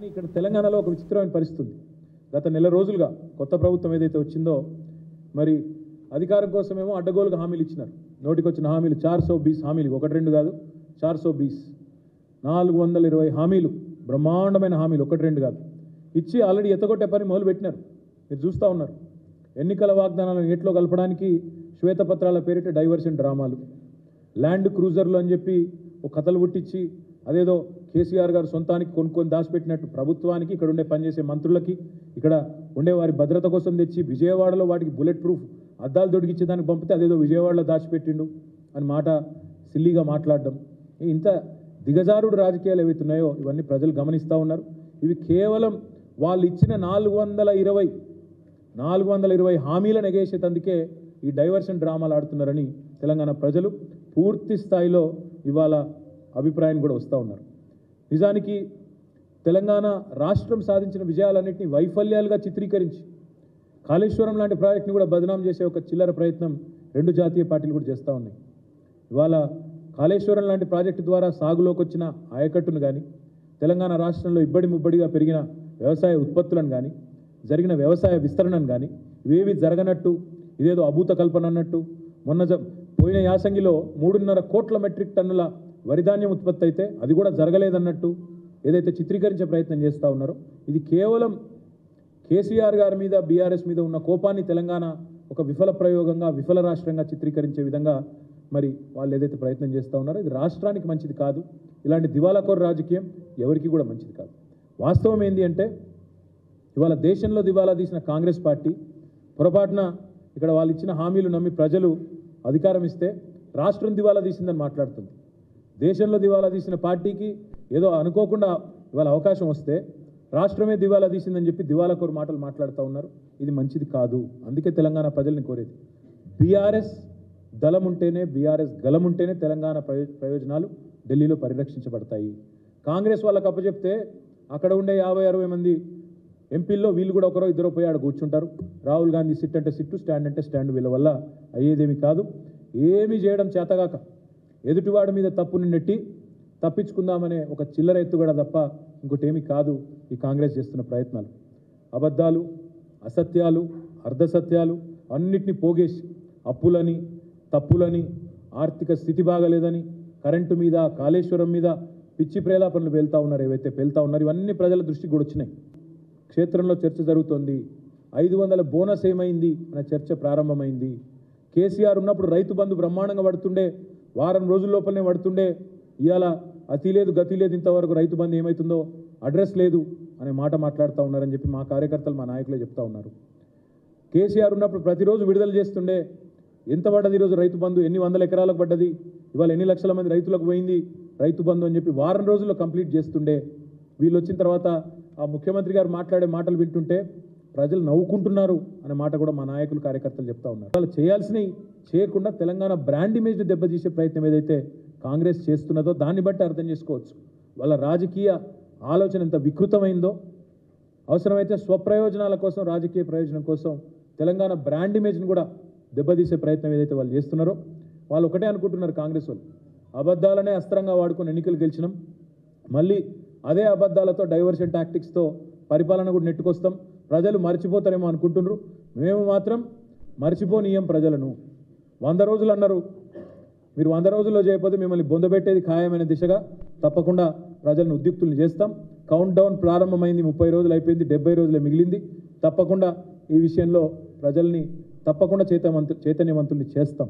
కానీ ఇక్కడ తెలంగాణలో ఒక విచిత్రమైన పరిస్థితి. గత నెల రోజులుగా కొత్త ప్రభుత్వం ఏదైతే వచ్చిందో మరి అధికారం కోసమేమో అడ్డగోలుగా హామీలు ఇచ్చినారు. నోటికొచ్చిన హామీలు 420 హామీలు, ఒకటి రెండు కాదు, 420 420 హామీలు, బ్రహ్మాండమైన హామీలు, ఒకటి రెండు కాదు ఇచ్చి ఆల్రెడీ ఎత్తగొట్టే పని మొదలు పెట్టినారు. మీరు చూస్తూ ఉన్నారు. ఎన్నికల వాగ్దానాలను ఏట్లో కలపడానికి శ్వేతపత్రాల పేరిట డైవర్షన్ డ్రామాలు, ల్యాండ్ క్రూజర్లు అని చెప్పి ఒక కథలు పుట్టించి అదేదో కేసీఆర్ గారు సొంతానికి కొనుక్కొని దాచిపెట్టినట్టు ప్రభుత్వానికి, ఇక్కడ ఉండే పనిచేసే మంత్రులకి, ఇక్కడ ఉండే వారి భద్రత కోసం తెచ్చి విజయవాడలో వాటికి బుల్లెట్ ప్రూఫ్ అద్దాలు దొడికిచ్చేదానికి పంపితే అదేదో విజయవాడలో దాచిపెట్టిండు అని మాట సిల్లీగా మాట్లాడడం. ఇంత దిగజారుడు రాజకీయాలు ఏవైతున్నాయో ఇవన్నీ ప్రజలు గమనిస్తూ ఉన్నారు. ఇవి కేవలం వాళ్ళు ఇచ్చిన 420 హామీలను ఎగేసేందుకే ఈ డైవర్షన్ డ్రామాలు ఆడుతున్నారని తెలంగాణ ప్రజలు పూర్తి స్థాయిలో ఇవాళ అభిప్రాయం కూడా వస్తూ ఉన్నారు. నిజానికి తెలంగాణ రాష్ట్రం సాధించిన విజయాలన్నింటినీ వైఫల్యాలుగా చిత్రీకరించి కాళేశ్వరం లాంటి ప్రాజెక్టుని కూడా బదనాం చేసే ఒక చిల్లర ప్రయత్నం రెండు జాతీయ పార్టీలు కూడా చేస్తూ ఉన్నాయి. ఇవాళ కాళేశ్వరం లాంటి ప్రాజెక్టు ద్వారా సాగులోకి వచ్చిన ఆయకట్టును కానీ, తెలంగాణ రాష్ట్రంలో ఇబ్బడి ముబ్బడిగా పెరిగిన వ్యవసాయ ఉత్పత్తులను కానీ, జరిగిన వ్యవసాయ విస్తరణను కానీ ఇవేవి జరగనట్టు, ఇదేదో అభూత కల్పన అన్నట్టు, పోయిన యాసంగిలో 3.5 కోట్ల మెట్రిక్ టన్నుల వరిధాన్యం ఉత్పత్తి అయితే అది కూడా జరగలేదన్నట్టు ఏదైతే చిత్రీకరించే ప్రయత్నం చేస్తూ ఉన్నారో ఇది కేవలం కేసీఆర్ గారి మీద, బీఆర్ఎస్ మీద ఉన్న కోపాన్ని తెలంగాణ ఒక విఫల ప్రయోగంగా, విఫల రాష్ట్రంగా చిత్రీకరించే విధంగా మరి వాళ్ళు ఏదైతే ప్రయత్నం చేస్తూ ఉన్నారో ఇది రాష్ట్రానికి మంచిది కాదు. ఇలాంటి దివాలాకోర రాజకీయం ఎవరికి కూడా మంచిది కాదు. వాస్తవం ఏంటి అంటే ఇవాళ దేశంలో దివాలా తీసిన కాంగ్రెస్ పార్టీ పొరపాటున ఇక్కడ వాళ్ళు ఇచ్చిన హామీలు నమ్మి ప్రజలు అధికారం ఇస్తే రాష్ట్రం దివాలా తీసిందని మాట్లాడుతుంది. దేశంలో దివాలా తీసిన పార్టీకి ఏదో అనుకోకుండా ఇవాళ అవకాశం వస్తే రాష్ట్రమే దివాలా తీసిందని చెప్పి దివాలాకోరు మాటలు మాట్లాడుతూ ఉన్నారు. ఇది మంచిది కాదు. అందుకే తెలంగాణ ప్రజల్ని కోరేది బీఆర్ఎస్ దళం ఉంటేనే, బీఆర్ఎస్ గలం ఉంటేనే తెలంగాణ ప్రయోజనాలు ఢిల్లీలో పరిరక్షించబడతాయి. కాంగ్రెస్ వాళ్ళకి అప్పచెప్తే అక్కడ ఉండే 50-60 మంది ఎంపీల్లో వీళ్ళు కూడా ఒకరో ఇద్దరు పోయి ఆడ కూర్చుంటారు. రాహుల్ గాంధీ సిట్ అంటే సిట్టు, స్టాండ్ అంటే స్టాండ్, వీళ్ళ వల్ల అయ్యేదేమి కాదు. ఏమీ చేయడం చేతగాక ఎదుటివాడి మీద తప్పుని నెట్టి తప్పించుకుందామనే ఒక చిల్లర ఎత్తుగడ తప్ప ఇంకోటి ఏమీ కాదు ఈ కాంగ్రెస్ చేస్తున్న ప్రయత్నాలు. అబద్ధాలు, అసత్యాలు, అర్ధసత్యాలు అన్నిటినీ పోగేసి అప్పులని, తప్పులని, ఆర్థిక స్థితి బాగలేదని, కరెంటు మీద, కాళేశ్వరం మీద పిచ్చి ప్రేలాపనలు వెళ్తూ ఉన్నారు. ఏవైతే వెళ్తూ ఉన్నారు ఇవన్నీ ప్రజల దృష్టికి కూడా వచ్చినాయి. క్షేత్రంలో చర్చ జరుగుతోంది. 500 బోనస్ ఏమైంది అనే చర్చ ప్రారంభమైంది. కేసీఆర్ ఉన్నప్పుడు రైతు బంధు బ్రహ్మాండంగా పడుతుండే, వారం రోజుల లోపలనే పడుతుండే. ఇవాళ అతి లేదు గతి లేదు, ఇంతవరకు రైతు బంధు ఏమవుతుందో అడ్రస్ లేదు అనే మాట మాట్లాడుతూ ఉన్నారని చెప్పి మా కార్యకర్తలు, మా నాయకులే చెప్తా ఉన్నారు. కేసీఆర్ ఉన్నప్పుడు ప్రతిరోజు విడుదల చేస్తుండే. ఎంత పడ్డది ఈరోజు రైతు బంధు, ఎన్ని వందల ఎకరాలకు పడ్డది, ఇవాళ ఎన్ని లక్షల మంది రైతులకు పోయింది రైతు బంధు అని చెప్పి వారం రోజుల్లో కంప్లీట్ చేస్తుండే. వీళ్ళు వచ్చిన తర్వాత ఆ ముఖ్యమంత్రి గారు మాట్లాడే మాటలు వింటుంటే ప్రజలు నవ్వుకుంటున్నారు అనే మాట కూడా మా నాయకులు, కార్యకర్తలు చెప్తా ఉన్నారు. వాళ్ళు చేయాల్సినవి చేయకుండా తెలంగాణ బ్రాండ్ ఇమేజ్ని దెబ్బతీసే ప్రయత్నం ఏదైతే కాంగ్రెస్ చేస్తున్నదో దాన్ని బట్టి అర్థం చేసుకోవచ్చు వాళ్ళ రాజకీయ ఆలోచన ఎంత వికృతమైందో. అవసరమైతే స్వప్రయోజనాల కోసం, రాజకీయ ప్రయోజనం కోసం తెలంగాణ బ్రాండ్ ఇమేజ్ని కూడా దెబ్బతీసే ప్రయత్నం ఏదైతే వాళ్ళు చేస్తున్నారో వాళ్ళు ఒకటే అనుకుంటున్నారు. కాంగ్రెస్ వాళ్ళు అబద్ధాలనే అస్త్రంగా వాడుకొని ఎన్నికలు గెలిచినాం, మళ్ళీ అదే అబద్ధాలతో, డైవర్షన్ టాక్టిక్స్తో పరిపాలన కూడా నెట్టుకొస్తాం, ప్రజలు మర్చిపోతారేమో అనుకుంటున్నారు. మేము మాత్రం మర్చిపోనీయం ప్రజలను. 100 రోజులు అన్నారు, మీరు 100 రోజుల్లో చేయకపోతే మిమ్మల్ని బొందబెట్టేది ఖాయమైన దిశగా తప్పకుండా ప్రజలను ఉద్యుక్తులను చేస్తాం. కౌంట్ డౌన్ ప్రారంభమైంది, 30 రోజులు అయిపోయింది, 70 రోజులే మిగిలింది. తప్పకుండా ఈ విషయంలో ప్రజల్ని తప్పకుండా చైతన్యవంతుల్ని చేస్తాం.